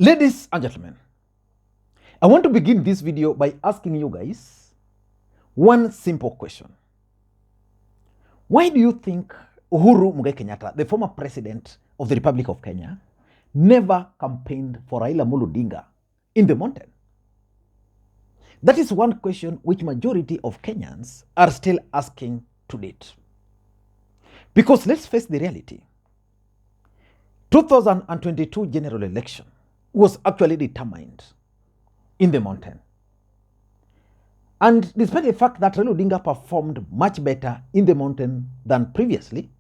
Ladies and gentlemen, I want to begin this video by asking you guys one simple question. Why do you think Uhuru Kenyatta, the former president of the Republic of Kenya, never campaigned for Raila Odinga in the mountain? That is one question which majority of Kenyans are still asking to date. Because let's face the reality. 2022 general election was actually determined in the mountain. And despite the fact that Raila Odinga performed much better in the mountain than previously,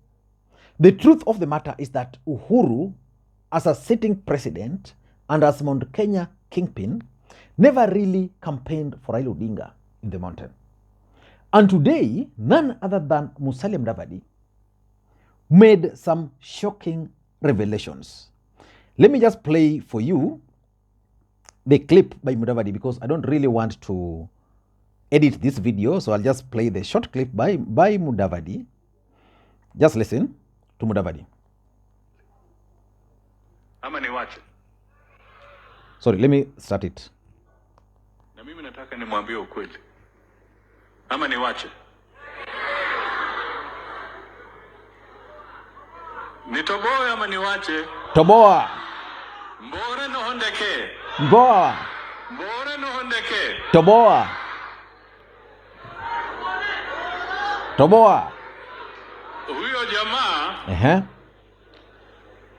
the truth of the matter is that Uhuru, as a sitting president and as Mount Kenya kingpin, never really campaigned for Raila Odinga in the mountain. And today, none other than Musalia Mudavadi made some shocking revelations. Let me just play for you the clip by Mudavadi because I don't really want to edit this video, so I'll just play the short clip by Mudavadi. Just listen to Mudavadi. Ama niwache. Sorry, let me start it. Na mimi nataka nimwambie ukweli. Ama niwache. Nitoboe ama niwache? Toboa. Mbore no hondeke. Mboa. Mbore no hondeke. Toboa. Toboa. Huyo jamaa,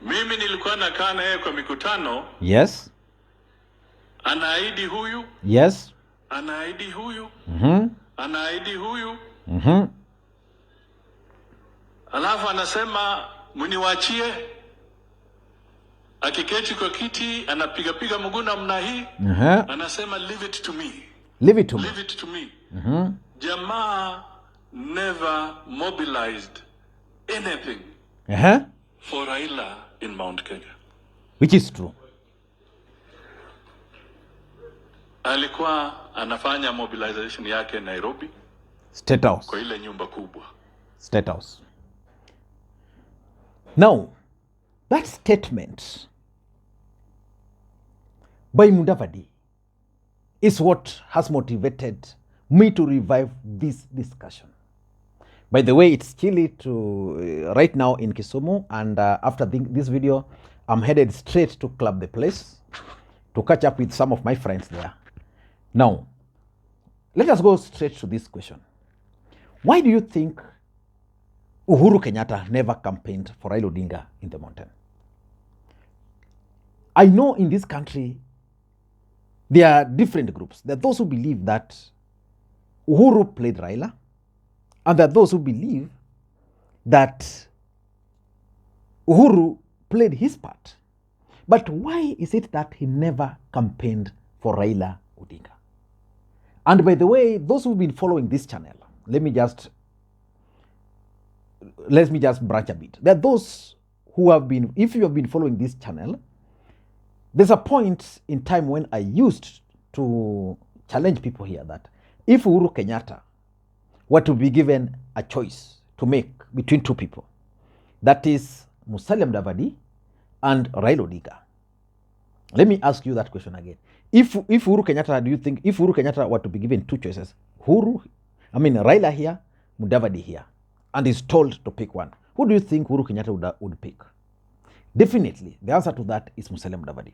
mimi nilikuwa nakaa naye kwa mikutano. Yes. Anaahidi huyu. Yes. Anaahidi huyu. Anaahidi huyu. Alafu anasema mniwachie. Akiketi kwa kiti anapiga mguu namna hii. Anasema leave it to me. Leave it to me. Leave it to me. Jamaa never mobilized anything for Raila in Mount Kenya. Which is true. Alikuwa anafanya mobilization yake Nairobi. State House. Kwa ile nyumba kubwa. State House. Now, that statement by Mudavadi is what has motivated me to revive this discussion. By the way, it's chilly right now in Kisumu, and after this video, I'm headed straight to Club The Place to catch up with some of my friends there. Now, let us go straight to this question. Why do you think Uhuru Kenyatta never campaigned for Raila Odinga in the mountain? I know in this country, there are different groups. There are those who believe that Uhuru played Raila, and there are those who believe that Uhuru played his part. But why is it that he never campaigned for Raila Odinga? And by the way, those who've been following this channel, let me just branch a bit. There are those who have been, if you have been following this channel, there's a point in time when I used to challenge people here that if Uhuru Kenyatta were to be given a choice to make between two people, that is Musalia Mudavadi and Raila Odinga. Let me ask you that question again. If Uhuru Kenyatta, do you think if Uhuru Kenyatta were to be given two choices, Raila here, Mudavadi here, and is told to pick one, who do you think Uhuru Kenyatta would pick? Definitely, the answer to that is Musalia Mudavadi.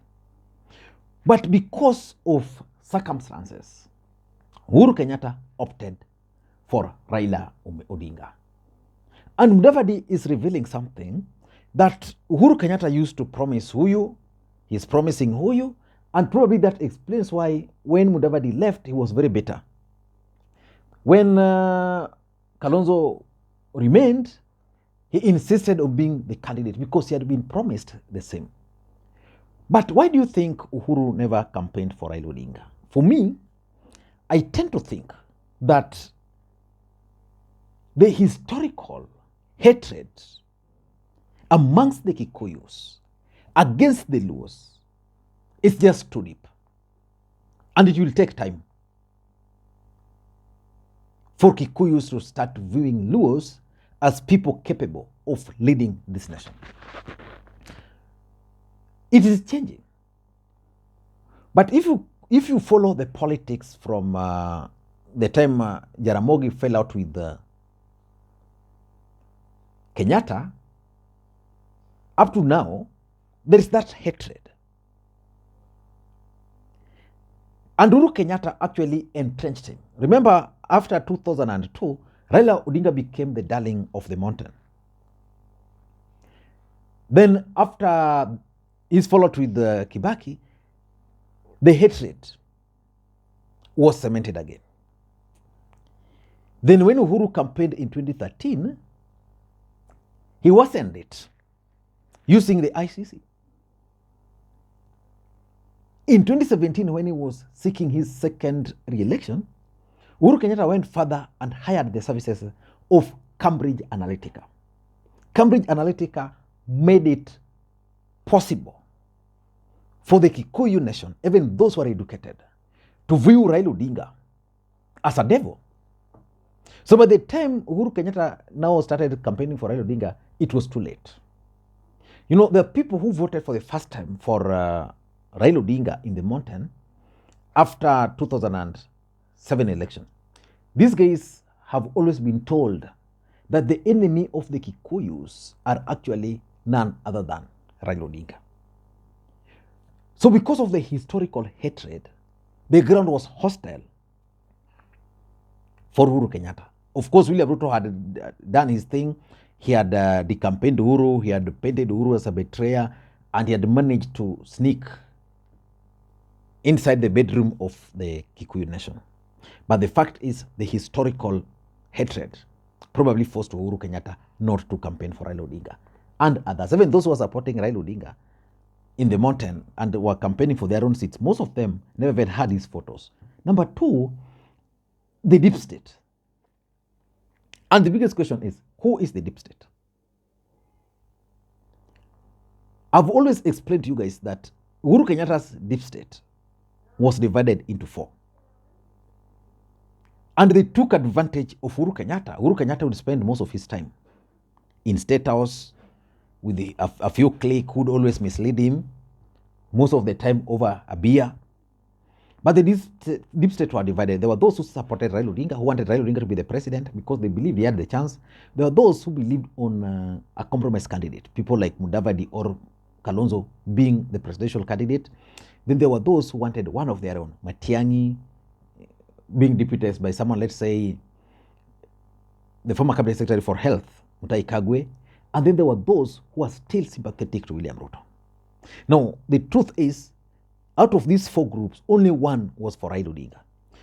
But because of circumstances, Uhuru Kenyatta opted for Raila Odinga. And Mudavadi is revealing something that Uhuru Kenyatta used to promise Huyu, he's promising Huyu, and probably that explains why when Mudavadi left, he was very bitter. When Kalonzo remained, he insisted on being the candidate because he had been promised the same. But why do you think Uhuru never campaigned for Raila Odinga? For me, I tend to think that the historical hatred amongst the Kikuyus against the Luos is just too deep. And it will take time for Kikuyus to start viewing Luos as people capable of leading this nation. It is changing. But if you follow the politics from the time Jaramogi fell out with Kenyatta, up to now, there is that hatred. And Uhuru Kenyatta actually entrenched him. Remember, after 2002, Raila Odinga became the darling of the mountain. Then after he's followed with Kibaki, the hatred was cemented again. Then when Uhuru campaigned in 2013, he worsened it using the ICC. In 2017, when he was seeking his second re-election, Uhuru Kenyatta went further and hired the services of Cambridge Analytica. Cambridge Analytica made it possible for the Kikuyu nation, even those who are educated, to view Raila Odinga as a devil. So by the time Uhuru Kenyatta now started campaigning for Raila Odinga, it was too late. You know, the people who voted for the first time for Raila Odinga in the mountain after 2007 election, these guys have always been told that the enemy of the Kikuyus are actually none other than Raila Odinga. So because of the historical hatred, the ground was hostile for Uhuru Kenyatta. Of course, William Ruto had done his thing. He had decampaigned Uhuru, he had painted Uhuru as a betrayer, and he had managed to sneak inside the bedroom of the Kikuyu nation. But the fact is, the historical hatred probably forced Uhuru Kenyatta not to campaign for Raila Odinga and others. Even those who were supporting Raila Odinga in the mountain and were campaigning for their own seats, most of them never even had his photos. Number two, the deep state. And the biggest question is, who is the deep state? I've always explained to you guys that Uhuru Kenyatta's deep state was divided into four. And they took advantage of Uhuru Kenyatta. Uhuru Kenyatta would spend most of his time in State House with a few cliques who would always mislead him, most of the time over a beer. But the deep state were divided. There were those who supported Raila Odinga, who wanted Raila Odinga to be the president because they believed he had the chance. There were those who believed on a compromise candidate, people like Mudavadi or Kalonzo being the presidential candidate. Then there were those who wanted one of their own, Matiang'i being deputized by someone, let's say, the former cabinet secretary for health, Mutahi Kagwe. And then there were those who were still sympathetic to William Ruto. Now, the truth is, out of these four groups, only one was for Raila Odinga.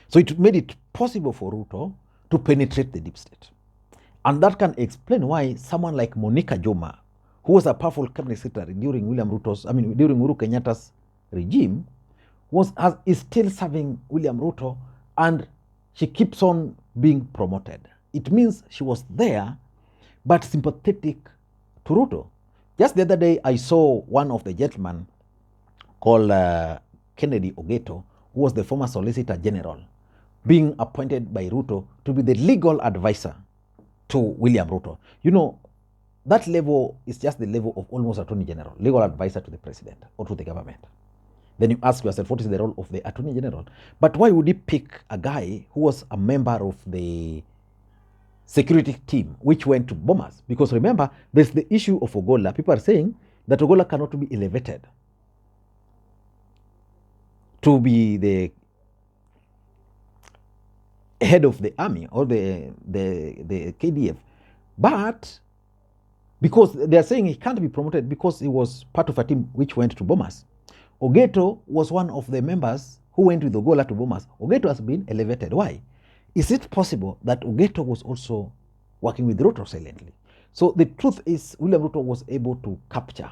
So it made it possible for Ruto to penetrate the deep state. And that can explain why someone like Monica Joma, who was a powerful cabinet secretary during during Uhuru Kenyatta's regime, is still serving William Ruto, and she keeps on being promoted. It means she was there, but sympathetic to Ruto. Just the other day, I saw one of the gentlemen called Kennedy Ogeto, who was the former Solicitor General, being appointed by Ruto to be the legal advisor to William Ruto. You know, that level is just the level of almost Attorney General, legal advisor to the president or to the government. Then you ask yourself, what is the role of the Attorney General? But why would he pick a guy who was a member of the security team which went to Bomas? Because remember, there's the issue of Ogolla. People are saying that Ogolla cannot be elevated to be the head of the army or the KDF. But because they are saying he can't be promoted because he was part of a team which went to Bomas. Ogeto was one of the members who went with Ogolla to Bomas. Ogeto has been elevated. Why? Is it possible that Ogeto was also working with Ruto silently? So the truth is, William Ruto was able to capture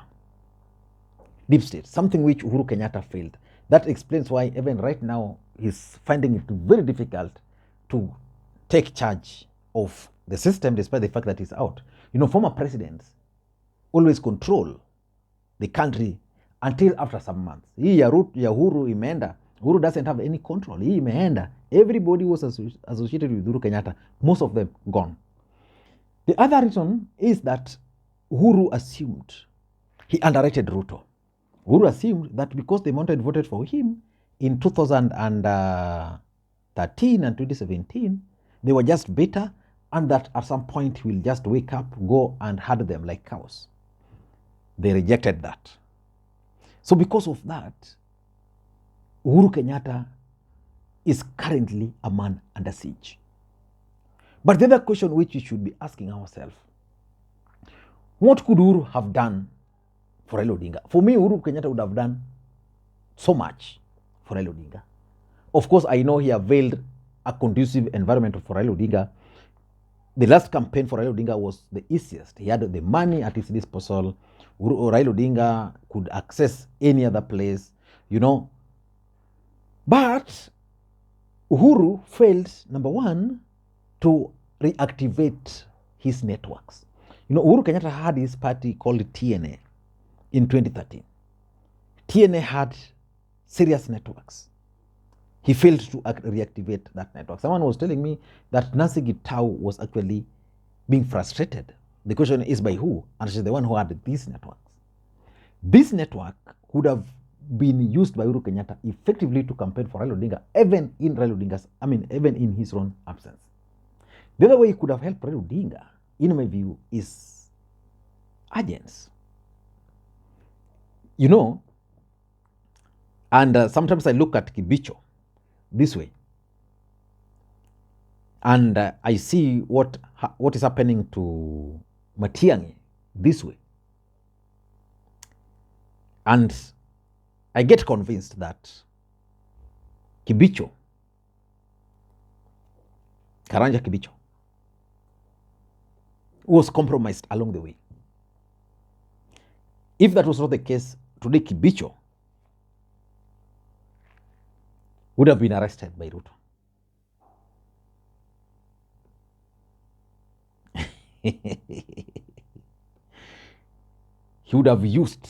deep state, something which Uhuru Kenyatta failed. That explains why even right now he's finding it very difficult to take charge of the system despite the fact that he's out. You know, former presidents always control the country until after some months. Hii ya Uhuru imeenda. Uhuru doesn't have any control. Hii imeenda. Everybody was associated with Uhuru Kenyatta. Most of them gone. The other reason is that Uhuru assumed he underrated Ruto. Uhuru assumed that because the mountain voted for him, in 2013 and 2017, they were just bitter, and that at some point he will just wake up, go and herd them like cows. They rejected that. So because of that, Uhuru Kenyatta is currently a man under siege. But the other question which we should be asking ourselves, what could Uhuru have done for Raila Odinga? For me, Uhuru Kenyatta would have done so much for Raila Odinga. Of course, I know he availed a conducive environment for Raila Odinga. The last campaign for Raila Odinga was the easiest. He had the money at his disposal. Raila Odinga could access any other place, you know. But Uhuru failed, number one, to reactivate his networks. You know, Uhuru Kenyatta had his party called TNA in 2013. TNA had serious networks. He failed to reactivate that network. Someone was telling me that Nancy Gitau was actually being frustrated. The question is by who? And she's the one who had these networks. This network would have been used by Uhuru Kenyatta effectively to campaign for Raila Odinga, even in even in his own absence. The other way he could have helped Raila Odinga, in my view, is agents. You know, and sometimes I look at Kibicho this way, and I see what is happening to Matiang'i this way, and I get convinced that Kibicho, Karanja Kibicho, was compromised along the way. If that was not the case, today Kibicho would have been arrested by Ruto. He would have used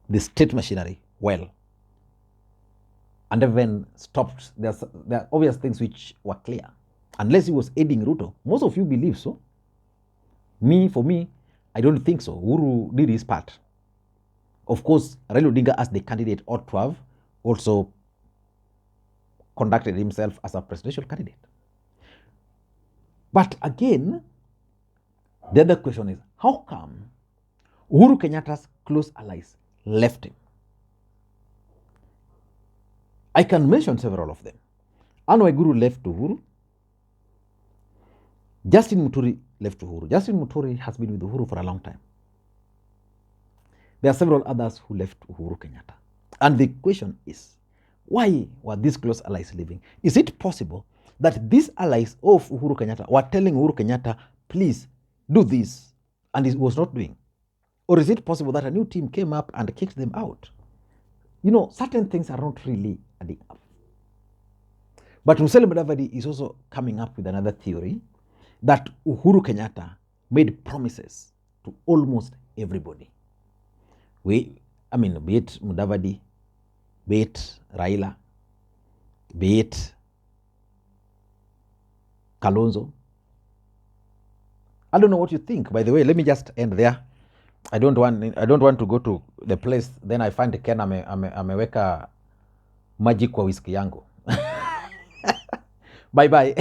the state machinery well and even stopped. There are obvious things which were clear. Unless he was aiding Ruto. Most of you believe so. For me, I don't think so. Uhuru did his part. Of course, Raila Odinga as the candidate ought to have also conducted himself as a presidential candidate. But again, the other question is, how come Uhuru Kenyatta's close allies left him? I can mention several of them. Anne Waiguru left Uhuru. Justin Muturi left Uhuru. Justin Muturi has been with Uhuru for a long time. There are several others who left Uhuru Kenyatta. And the question is, why were these close allies leaving? Is it possible that these allies of Uhuru Kenyatta were telling Uhuru Kenyatta, please do this, and he was not doing? Or is it possible that a new team came up and kicked them out? You know, certain things are not really adding up. But Musalia Mudavadi is also coming up with another theory that Uhuru Kenyatta made promises to almost everybody. Be it Mudavadi, be it Raila, be it Kalonzo. I don't know what you think. By the way, let me just end there. I don't want to go to the place then I find Ken ameweka maji kwa whisky yangu. Bye bye.